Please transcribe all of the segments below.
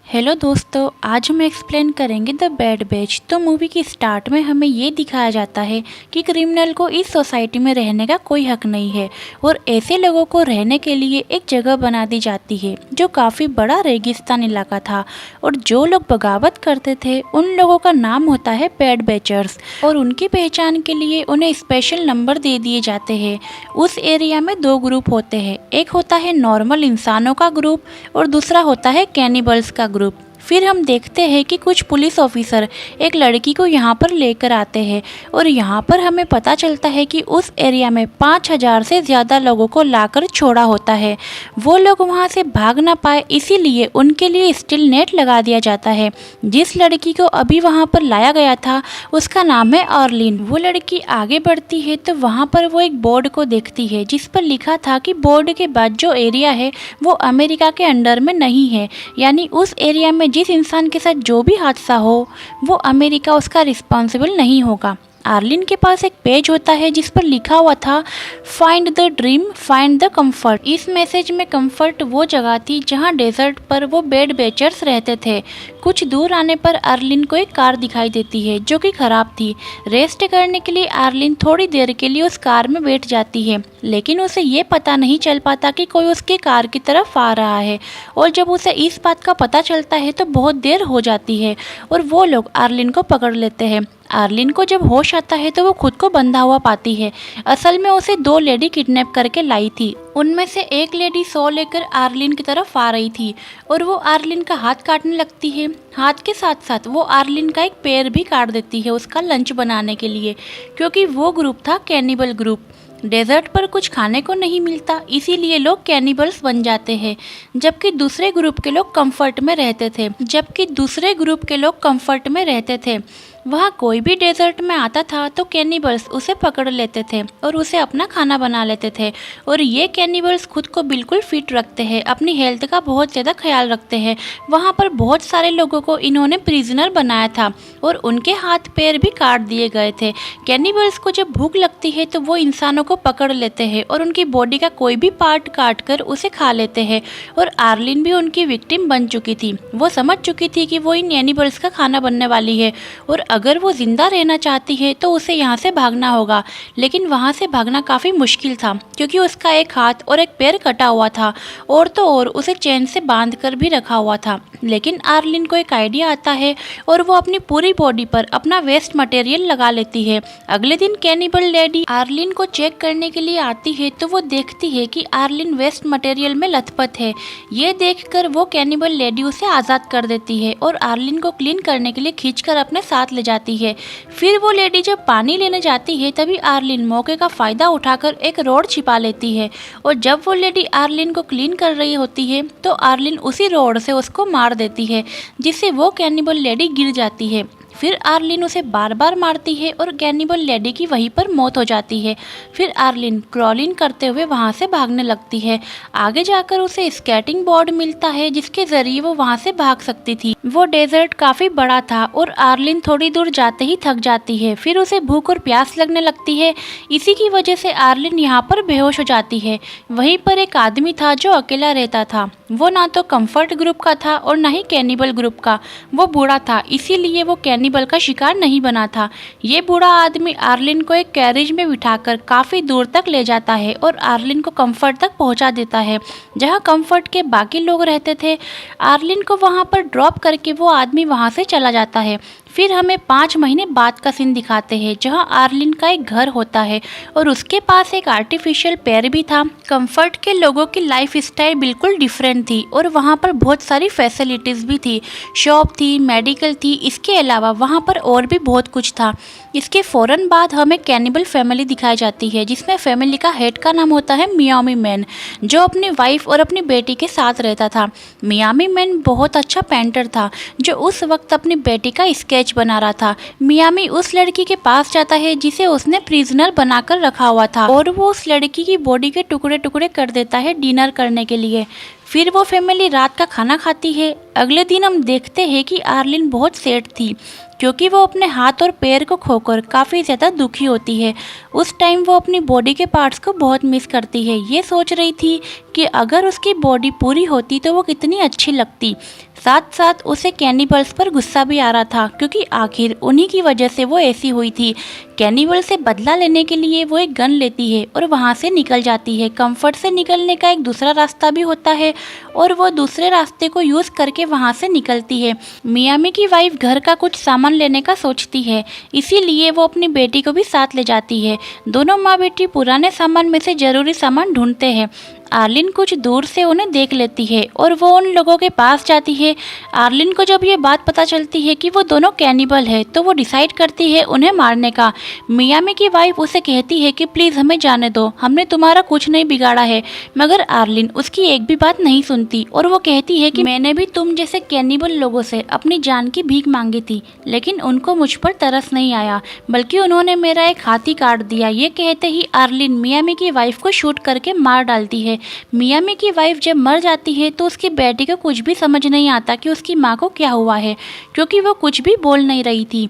Hello दोस्तों, आज हम एक्सप्लेन करेंगे द बैड बैच। तो मूवी की स्टार्ट में हमें ये दिखाया जाता है कि क्रिमिनल को इस सोसाइटी में रहने का कोई हक नहीं है और ऐसे लोगों को रहने के लिए एक जगह बना दी जाती है जो काफ़ी बड़ा रेगिस्तान इलाका था। और जो लोग बगावत करते थे उन लोगों का नाम होता है बैड बैचर्स और उनकी पहचान के लिए उन्हें स्पेशल नंबर दे दिए जाते हैं। उस एरिया में दो ग्रुप होते हैं, एक होता है नॉर्मल इंसानों का ग्रुप और दूसरा होता है कैनिबल्स का ग्रुप। फिर हम देखते हैं कि कुछ पुलिस ऑफिसर एक लड़की को यहाँ पर लेकर आते हैं और यहाँ पर हमें पता चलता है कि उस एरिया में 5000 से ज़्यादा लोगों को लाकर छोड़ा होता है। वो लोग वहाँ से भाग ना पाए इसीलिए उनके लिए स्टील नेट लगा दिया जाता है। जिस लड़की को अभी वहाँ पर लाया गया था उसका नाम है आर्लिन। वो लड़की आगे बढ़ती है तो वहाँ पर वो एक बोर्ड को देखती है जिस पर लिखा था कि बोर्ड के बाद जो एरिया है वो अमेरिका के अंडर में नहीं है, यानी उस एरिया में जिस इंसान के साथ जो भी हादसा हो वो अमेरिका उसका रिस्पॉन्सिबल नहीं होगा। आर्लिन के पास एक पेज होता है जिस पर लिखा हुआ था find the dream find the comfort. इस मैसेज में कंफर्ट वो जगह थी जहां डेजर्ट पर वो बेड बेचर्स रहते थे। कुछ दूर आने पर आर्लिन को एक कार दिखाई देती है जो कि खराब थी। रेस्ट करने के लिए आर्लिन थोड़ी देर के लिए उस कार में बैठ जाती है, लेकिन उसे ये पता नहीं चल पाता कि कोई उसके कार की तरफ आ रहा है और जब उसे इस बात का पता चलता है तो बहुत देर हो जाती है और वो लोग आर्लिन को पकड़ लेते हैं। आर्लिन को जब होश आता है तो वो खुद को बंधा हुआ पाती है। असल में उसे दो लेडी किडनैप करके लाई थी। उनमें से एक लेडी सौ लेकर आर्लिन की तरफ आ रही थी और वो आर्लिन का हाथ काटने लगती है। हाथ के साथ साथ वो आर्लिन का एक पैर भी काट देती है उसका लंच बनाने के लिए, क्योंकि वो ग्रुप था कैनिबल ग्रुप। डेजर्ट पर कुछ खाने को नहीं मिलता इसीलिए लोग कैनिबल्स बन जाते हैं, जबकि दूसरे ग्रुप के लोग कंफर्ट में रहते थे। वहाँ कोई भी डेजर्ट में आता था तो कैनिबल्स उसे पकड़ लेते थे और उसे अपना खाना बना लेते थे। और ये कैनिबल्स खुद को बिल्कुल फिट रखते हैं, अपनी हेल्थ का बहुत ज़्यादा ख्याल रखते हैं। वहाँ पर बहुत सारे लोगों को इन्होंने प्रिजनर बनाया था और उनके हाथ पैर भी काट दिए गए थे। कैनिबल्स को जब भूख लगती है तो वो इंसानों को पकड़ लेते हैं और उनकी बॉडी का कोई भी पार्ट काट कर उसे खा लेते हैं। और आर्लिन भी उनकी विक्टिम बन चुकी थी। वो समझ चुकी थी कि वो इन कैनिबल्स का खाना बनने वाली है और अगर वो जिंदा रहना चाहती है तो उसे यहाँ से भागना होगा। लेकिन वहाँ से भागना काफ़ी मुश्किल था क्योंकि उसका एक हाथ और एक पैर कटा हुआ था और तो और उसे चेन से बांध कर भी रखा हुआ था। लेकिन आर्लिन को एक आइडिया आता है और वो अपनी पूरी बॉडी पर अपना वेस्ट मटेरियल लगा लेती है। अगले दिन कैनिबल लेडी आर्लिन को चेक करने के लिए आती है तो वो देखती है कि आर्लिन वेस्ट मटेरियल में लथपथ है। ये देखकर वो कैनिबल लेडी उसे आज़ाद कर देती है और आर्लिन को क्लीन करने के लिए खींचकर अपने साथ ले जाती है। फिर वो लेडी जब पानी लेने जाती है तभी आर्लिन मौके का फ़ायदा उठाकर एक रॉड छिपा लेती है और जब वो लेडी आर्लिन को क्लीन कर रही होती है तो आर्लिन उसी रॉड से उसको मार देती है जिससे वो कैनिबल लेडी गिर जाती है। फिर आर्लिन उसे बार बार मारती है और कैनिबल लेडी की वहीं पर मौत हो जाती है। फिर आर्लिन क्रॉलिंग करते हुए वहाँ से भागने लगती है। आगे जाकर उसे स्केटिंग बोर्ड मिलता है जिसके ज़रिए वो वहाँ से भाग सकती थी। वो डेजर्ट काफ़ी बड़ा था और आर्लिन थोड़ी दूर जाते ही थक जाती है। फिर उसे भूख और प्यास लगने लगती है। इसी की वजह से आर्लिन यहाँ पर बेहोश हो जाती है। वहीं पर एक आदमी था जो अकेला रहता था। वो ना तो कंफर्ट ग्रुप का था और ना ही कैनिबल ग्रुप का। वो बूढ़ा था इसीलिए वो कैनिबल का शिकार नहीं बना था। ये बूढ़ा आदमी आर्लिन को एक कैरेज में बिठाकर काफ़ी दूर तक ले जाता है और आर्लिन को कंफर्ट तक पहुंचा देता है जहां कंफर्ट के बाकी लोग रहते थे। आर्लिन को वहां पर ड्रॉप करके वो आदमी वहां से चला जाता है। फिर हमें 5 महीने बाद का सीन दिखाते हैं जहां आर्लिन का एक घर होता है और उसके पास एक आर्टिफिशियल पैर भी था। कंफर्ट के लोगों की लाइफ स्टाइल बिल्कुल डिफरेंट थी और वहां पर बहुत सारी फैसिलिटीज़ भी थी, शॉप थी, मेडिकल थी। इसके अलावा वहां पर और भी बहुत कुछ था। इसके फ़ौरन बाद हमें कैनिबल फैमिली दिखाई जाती है जिसमें फैमिली का हेड का नाम होता है मियामी मैन, जो अपनी वाइफ और अपनी बेटी के साथ रहता था। मियामी मैन बहुत अच्छा पेंटर था जो उस वक्त अपनी बेटी का स्केच बना रहा था। मियामी उस लड़की के पास जाता है जिसे उसने प्रिजनर बनाकर रखा हुआ था और वो उस लड़की की बॉडी के टुकड़े टुकड़े कर देता है डिनर करने के लिए। फिर वो फैमिली रात का खाना खाती है। अगले दिन हम देखते हैं कि आर्लिन बहुत सैड थी क्योंकि वो अपने हाथ और पैर को खोकर काफ़ी ज़्यादा दुखी होती है। उस टाइम वो अपनी बॉडी के पार्ट्स को बहुत मिस करती है। ये सोच रही थी कि अगर उसकी बॉडी पूरी होती तो वो कितनी अच्छी लगती। साथ साथ उसे कैनिबल्स पर गुस्सा भी आ रहा था, क्योंकि आखिर उन्हीं की वजह से वो ऐसी हुई थी। कैनिबल से बदला लेने के लिए वो एक गन लेती है और वहाँ से निकल जाती है। कंफर्ट से निकलने का एक दूसरा रास्ता भी होता है और वो दूसरे रास्ते को यूज़ करके वहाँ से निकलती है। मियामी की वाइफ घर का कुछ सामान लेने का सोचती है, इसीलिए वो अपनी बेटी को भी साथ ले जाती है। दोनों माँ बेटी पुराने सामान में से ज़रूरी सामान ढूंढते हैं। आर्लिन कुछ दूर से उन्हें देख लेती है और वो उन लोगों के पास जाती है। आर्लिन को जब ये बात पता चलती है कि वो दोनों कैनिबल है, तो वो डिसाइड करती है उन्हें मारने का। मियामी की वाइफ उसे कहती है कि प्लीज़ हमें जाने दो, हमने तुम्हारा कुछ नहीं बिगाड़ा है, मगर आर्लिन उसकी एक भी बात नहीं सुनती और वो कहती है कि मैंने भी तुम जैसे कैनिबल लोगों से अपनी जान की भीख मांगी थी, लेकिन उनको मुझ पर तरस नहीं आया, बल्कि उन्होंने मेरा एक हाथ ही काट दिया। ये कहते ही आर्लिन मियामी की वाइफ को शूट करके मार डालती है। मियामी की वाइफ जब मर जाती है तो उसकी बेटी को कुछ भी समझ नहीं आता कि उसकी माँ को क्या हुआ है, क्योंकि वो कुछ भी बोल नहीं रही थी।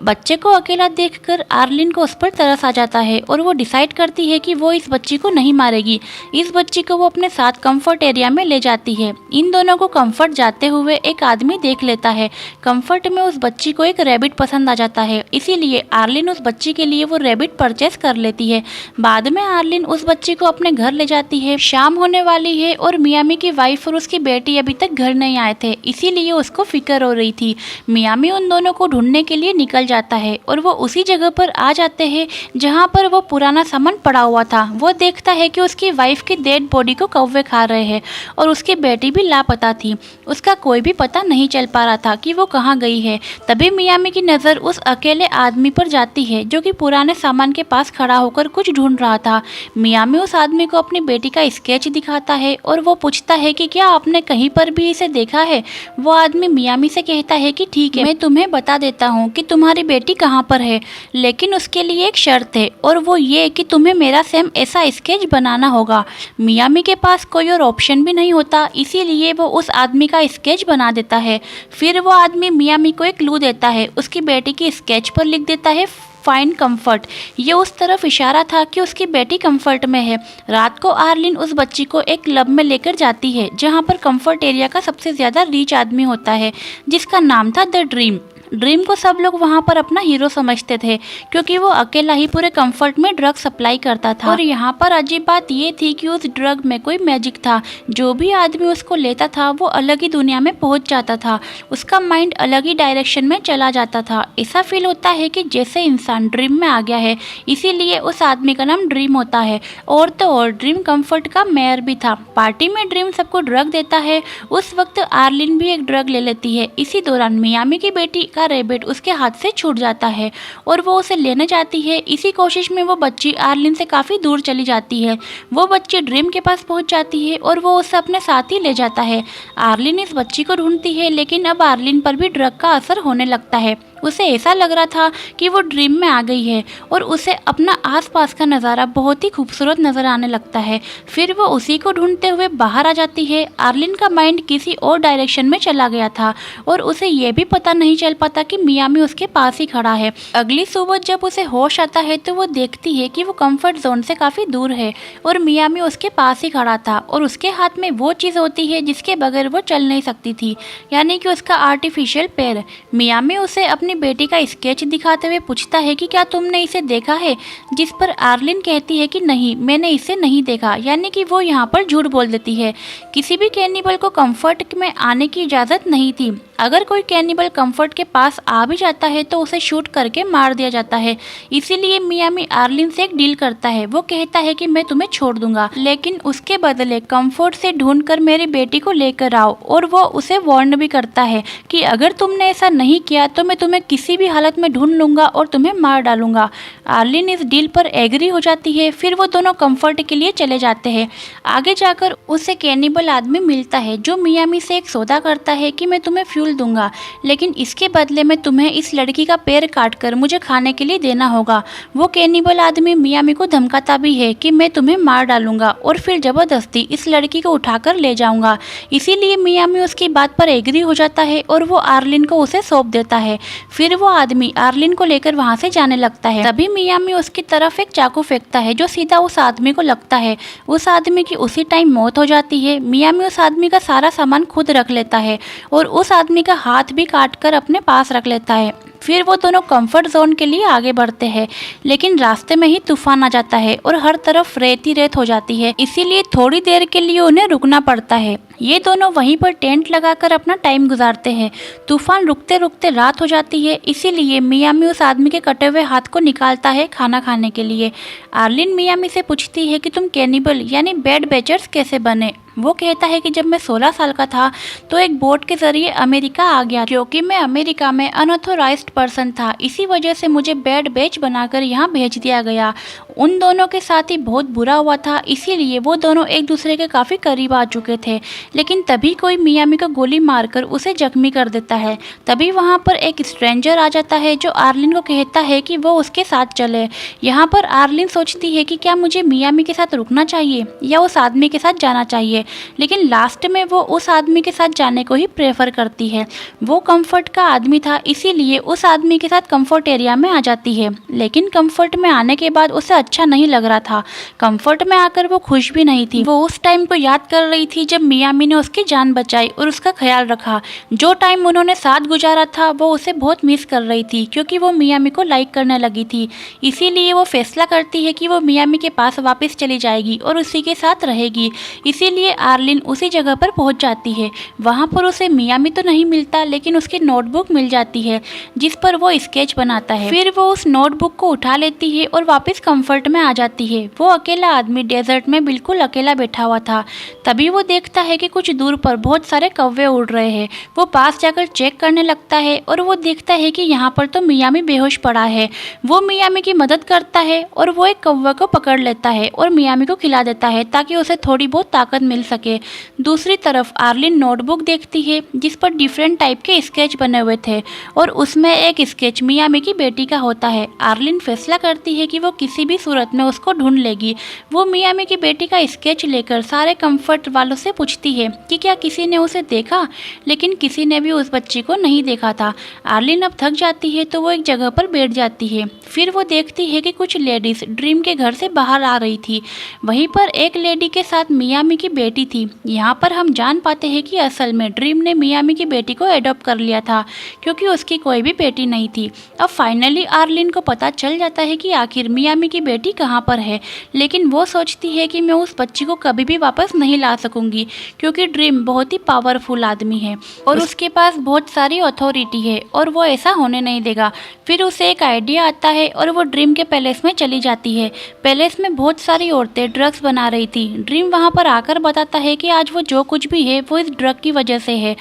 बच्चे को अकेला देखकर आर्लिन को उस पर तरस आ जाता है और वो डिसाइड करती है कि वो इस बच्ची को नहीं मारेगी। इस बच्ची को वो अपने साथ कंफर्ट एरिया में ले जाती है। इन दोनों को कंफर्ट जाते हुए एक आदमी देख लेता है। कंफर्ट में उस बच्ची को एक रैबिट पसंद आ जाता है, इसीलिए आर्लिन उस बच्ची के लिए वो रैबिट परचेस कर लेती है। बाद में आर्लिन उस बच्ची को अपने घर ले जाती है। शाम होने वाली है और मियामी की वाइफ और उसकी बेटी अभी तक घर नहीं आए थे, इसीलिए उसको फिक्र हो रही थी। मियामी उन दोनों को ढूंढने के लिए निकल जाता है और वो उसी जगह पर आ जाते हैं जहाँ पर वो पुराना सामान पड़ा हुआ था। वो देखता है कि उसकी वाइफ की डेड बॉडी को कौवे खा रहे हैं और उसकी बेटी भी लापता थी। उसका कोई भी पता नहीं चल पा रहा था कि वो कहाँ गई है। तभी मियामी की नज़र उस अकेले आदमी पर जाती है जो कि पुराने सामान के पास खड़ा होकर कुछ ढूंढ रहा था। मियामी उस आदमी को अपनी बेटी का स्केच दिखाता है और वो पूछता है कि क्या आपने कहीं पर भी इसे देखा है। वो आदमी मियामी से कहता है कि ठीक है, मैं तुम्हें बता देता हूँ कि तुम्हारी बेटी कहाँ पर है, लेकिन उसके लिए एक शर्त है और वो ये कि तुम्हें मेरा सेम ऐसा स्केच बनाना होगा। मियामी के पास कोई और ऑप्शन भी नहीं होता, इसीलिए वो उस आदमी का स्केच बना देता है। फिर वो आदमी मियामी को एक क्लू देता है, उसकी बेटी की स्केच पर लिख देता है फाइंड कंफर्ट। ये उस तरफ इशारा था कि उसकी बेटी कंफर्ट में है। रात को आर्लिन उस बच्ची को एक क्लब में लेकर जाती है जहाँ पर कंफर्ट एरिया का सबसे ज़्यादा रीच आदमी होता है, जिसका नाम था द ड्रीम। ड्रीम को सब लोग वहाँ पर अपना हीरो समझते थे, क्योंकि वो अकेला ही पूरे कंफर्ट में ड्रग सप्लाई करता था। और यहाँ पर अजीब बात ये थी कि उस ड्रग में कोई मैजिक था। जो भी आदमी उसको लेता था वो अलग ही दुनिया में पहुँच जाता था, उसका माइंड अलग ही डायरेक्शन में चला जाता था। ऐसा फील होता है कि जैसे इंसान ड्रीम में आ गया है, इसीलिए उस आदमी का नाम ड्रीम होता है। और तो और ड्रीम कंफर्ट का मेयर भी था। पार्टी में ड्रीम सबको ड्रग देता है, उस वक्त आर्लिन भी एक ड्रग ले लेती है। इसी दौरान मियामी की बेटी का रैबिट उसके हाथ से छूट जाता है और वो उसे लेने जाती है। इसी कोशिश में वो बच्ची आर्लिन से काफ़ी दूर चली जाती है। वो बच्ची ड्रीम के पास पहुंच जाती है और वो उसे अपने साथ ही ले जाता है। आर्लिन इस बच्ची को ढूंढती है, लेकिन अब आर्लिन पर भी ड्रग का असर होने लगता है। उसे ऐसा लग रहा था कि वो ड्रीम में आ गई है और उसे अपना आसपास का नज़ारा बहुत ही खूबसूरत नज़र आने लगता है। फिर वो उसी को ढूंढते हुए बाहर आ जाती है। आर्लिन का माइंड किसी और डायरेक्शन में चला गया था और उसे ये भी पता नहीं चल पाता कि मियामी उसके पास ही खड़ा है। अगली सुबह जब उसे होश आता है तो वो देखती है कि वो कंफर्ट जोन से काफ़ी दूर है और मियामी उसके पास ही खड़ा था और उसके हाथ में वो चीज़ होती है जिसके बगैर वो चल नहीं सकती थी, यानी कि उसका आर्टिफिशियल पैर। मियामी उसे अपनी बेटी का स्केच दिखाते हुए पूछता है कि क्या तुमने इसे देखा है, जिस पर आर्लिन कहती है कि नहीं, मैंने इसे नहीं देखा, यानी कि वो यहाँ पर झूठ बोल देती है। किसी भी कैनिबल को कंफर्ट में आने की इजाज़त नहीं थी। अगर कोई कैनिबल कंफर्ट के पास आ भी जाता है तो उसे शूट करके मार दिया जाता है। इसीलिए मियामी आर्लिन से एक डील करता है। वो कहता है कि मैं तुम्हें छोड़ दूंगा, लेकिन उसके बदले कंफर्ट से ढूंढकर मेरी बेटी को लेकर आओ। और वो उसे वार्न भी करता है कि अगर तुमने ऐसा नहीं किया तो मैं तुम्हें किसी भी हालत में ढूंढ लूंगा और तुम्हें मार डालूंगा। आर्लिन इस डील पर एग्री हो जाती है। फिर वो दोनों कंफर्ट के लिए चले जाते हैं। आगे जाकर उसे कैनिबल आदमी मिलता है जो मियामी से एक सौदा करता है कि मैं तुम्हें फ्यूल वसूल दूंगा, लेकिन इसके बदले में तुम्हें इस लड़की का पैर काटकर मुझे खाने के लिए देना होगा। वो कैनिबल आदमी मियामी को धमकाता भी है कि मैं तुम्हें मार डालूंगा और फिर जबरदस्ती इस लड़की को उठाकर ले जाऊंगा। इसीलिए मियामी उसकी बात पर एग्री हो जाता है और वो आर्लिन को उसे सौंप देता है। फिर वो आदमी आर्लिन को लेकर वहां से जाने लगता है। तभी मियामी उसकी तरफ एक चाकू फेंकता है जो सीधा उस आदमी को लगता है। उस आदमी की उसी टाइम मौत हो जाती है। मियामी उस आदमी का सारा सामान खुद रख लेता है और उस आदमी का हाथ भी काटकर अपने पास रख लेता है। फिर वो दोनों कंफर्ट जोन के लिए आगे बढ़ते हैं, लेकिन रास्ते में ही तूफान आ जाता है और हर तरफ रेत ही रेत हो जाती है। इसीलिए थोड़ी देर के लिए उन्हें रुकना पड़ता है। ये दोनों वहीं पर टेंट लगाकर अपना टाइम गुजारते हैं। तूफान रुकते रुकते रात हो जाती है, इसीलिए मियामी उस आदमी के कटे हुए हाथ को निकालता है खाना खाने के लिए। आर्लिन मियामी से पूछती है कि तुम कैनिबल यानी बेड बैचर्स कैसे बने। वो कहता है कि जब मैं 16 साल का था तो एक बोट के जरिए अमेरिका आ गया, क्योंकि मैं अमेरिका में अनऑथोराइज्ड पर्सन था। इसी वजह से मुझे बेड बैच बनाकर यहाँ भेज दिया गया। उन दोनों के साथ ही बहुत बुरा हुआ था, इसीलिए वो दोनों एक दूसरे के काफ़ी करीब आ चुके थे। लेकिन तभी कोई मियामी को गोली मारकर उसे जख्मी कर देता है। तभी वहाँ पर एक स्ट्रेंजर आ जाता है जो आर्लिन को कहता है कि वो उसके साथ चले। यहाँ पर आर्लिन सोचती है कि क्या मुझे मियामी के साथ रुकना चाहिए या उस आदमी के साथ जाना चाहिए, लेकिन लास्ट में वो उस आदमी के साथ जाने को ही प्रेफर करती है। वो कंफर्ट का आदमी था, इसीलिए उस आदमी के साथ कंफर्ट एरिया में आ जाती है। लेकिन कंफर्ट में आने के बाद उसे अच्छा नहीं लग रहा था। कंफर्ट में आकर वो खुश भी नहीं थी। वो उस टाइम को याद कर रही थी जब मियामी ने उसकी जान बचाई और उसका ख्याल रखा। जो टाइम उन्होंने साथ गुजारा था वो उसे बहुत मिस कर रही थी, क्योंकि वो मियामी को लाइक करने लगी थी। इसीलिए वो फैसला करती है कि वो मियामी के पास वापस चली जाएगी और उसी के साथ रहेगी। इसीलिए आर्लिन उसी जगह पर पहुंच जाती है। वहां पर उसे मियामी तो नहीं मिलता, लेकिन उसकी नोटबुक मिल जाती है जिस पर वो स्केच बनाता है। फिर वो उस नोटबुक को उठा लेती है और वापस कंफर्ट में आ जाती है। वो अकेला आदमी डेजर्ट में बिल्कुल अकेला बैठा हुआ था। तभी वो देखता है कि कुछ दूर पर बहुत सारे कौवे उड़ रहे हैं। वो पास जाकर चेक करने लगता है और वो देखता है कि यहाँ पर तो मियामी बेहोश पड़ा है। वो मियामी की मदद करता है और वो एक कौवे को पकड़ लेता है और मियामी को खिला देता है ताकि उसे थोड़ी बहुत ताकत मिल सके। दूसरी तरफ आर्लिन नोटबुक देखती है जिस पर डिफरेंट टाइप के स्केच बने हुए थे और उसमें एक स्केच मियामी की बेटी का होता है। आर्लिन फैसला करती है कि वो किसी भी सूरत में उसको ढूंढ लेगी। वो मियामी की बेटी का स्केच लेकर सारे कंफर्ट वालों से पूछती है कि क्या किसी ने उसे देखा, लेकिन किसी ने भी उस बच्ची को नहीं देखा था। आर्लिन अब थक जाती है तो वो एक जगह पर बैठ जाती है। फिर वो देखती है कि कुछ लेडीज ड्रीम के घर से बाहर आ रही थी। वहीं पर एक लेडी के साथ मियामी की बेटी थी। यहाँ पर हम जान पाते हैं कि असल में ड्रीम ने मियामी की बेटी को एडॉप्ट कर लिया था, क्योंकि उसकी कोई भी बेटी नहीं थी। अब फाइनली आर्लिन को पता चल जाता है कि आखिर मियामी की बेटी कहाँ पर है, लेकिन वो सोचती है कि मैं उस बच्ची को कभी भी वापस नहीं ला सकूंगी, क्योंकि ड्रीम बहुत ही पावरफुल आदमी है और उसके पास बहुत सारी अथॉरिटी है और वो ऐसा होने नहीं देगा। फिर उसे एक आइडिया आता है और वो ड्रीम के पैलेस में चली जाती है। पैलेस में बहुत सारी औरतें ड्रग्स बना रही थी। ड्रीम वहाँ पर आकर बताता है कि आज वो जो कुछ भी है वो इस ड्रग की वजह से है।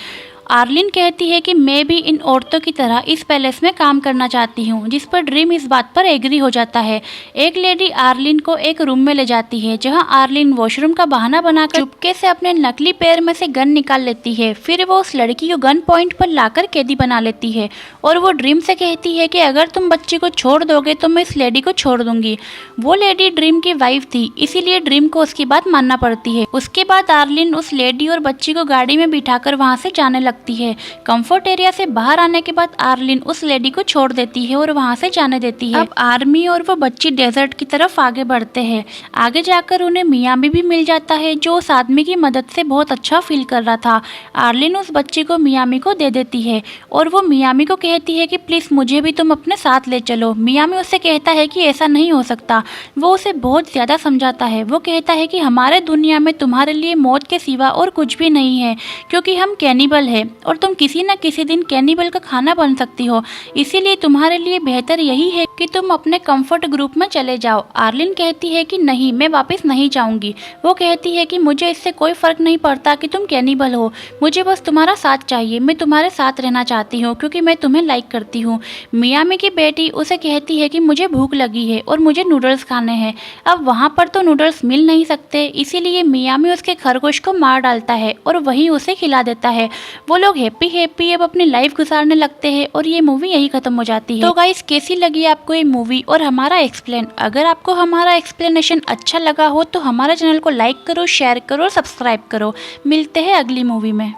आर्लिन कहती है कि मैं भी इन औरतों की तरह इस पैलेस में काम करना चाहती हूँ, जिस पर ड्रीम इस बात पर एग्री हो जाता है। एक लेडी आर्लिन को एक रूम में ले जाती है जहाँ आर्लिन वॉशरूम का बहाना बनाकर चुपके से अपने नकली पैर में से गन निकाल लेती है। फिर वो उस लड़की को गन पॉइंट पर लाकर कैदी बना लेती है और वो ड्रीम से कहती है कि अगर तुम बच्ची को छोड़ दोगे तो मैं इस लेडी को छोड़ दूंगी। वो लेडी ड्रीम की वाइफ थी, इसीलिए ड्रीम को उसकी बात मानना पड़ती है। उसके बाद आर्लिन उस लेडी और बच्ची को गाड़ी में बिठाकर वहाँ से जाने लगती है। कंफर्ट एरिया से बाहर आने के बाद आर्लिन उस लेडी को छोड़ देती है और वहां से जाने देती है। अब आर्मी और वो बच्ची डेजर्ट की तरफ आगे बढ़ते हैं। आगे जाकर उन्हें मियामी भी मिल जाता है जो उस आदमी की मदद से बहुत अच्छा फील कर रहा था। आर्लिन उस बच्ची को मियामी को दे देती है और वो मियामी को कहती है कि प्लीज मुझे भी तुम अपने साथ ले चलो। मियामी उससे कहता है कि ऐसा नहीं हो सकता। वो उसे बहुत ज्यादा समझाता है। वो कहता है कि हमारे दुनिया में तुम्हारे लिए मौत के सिवा और कुछ भी नहीं है, क्योंकि हम कैनिबल है और तुम किसी न किसी दिन कैनिबल का खाना बन सकती हो। इसीलिए तुम्हारे लिए बेहतर यही है कि तुम अपने कंफर्ट ग्रुप में चले जाओ। आर्लिन कहती है कि नहीं, मैं वापस नहीं जाऊंगी। वो कहती है कि मुझे इससे कोई फ़र्क नहीं पड़ता कि तुम कैनिबल हो, मुझे बस तुम्हारा साथ चाहिए। मैं तुम्हारे साथ रहना चाहती हूँ क्योंकि मैं तुम्हें लाइक करती हूँ। मियामी की बेटी उसे कहती है कि मुझे भूख लगी है और मुझे नूडल्स खाने हैं। अब वहाँ पर तो नूडल्स मिल नहीं सकते, इसीलिए मियामी उसके खरगोश को मार डालता है और वहीं उसे खिला देता है। वो लोग हैप्पी हैप्पी अब अपनी लाइफ गुजारने लगते हैं और ये मूवी यही खत्म हो जाती है। तो गाइस, कैसी लगी आपको ये मूवी और हमारा एक्सप्लेन? अगर आपको हमारा एक्सप्लेनेशन अच्छा लगा हो तो हमारे चैनल को लाइक करो, शेयर करो और सब्सक्राइब करो। मिलते हैं अगली मूवी में।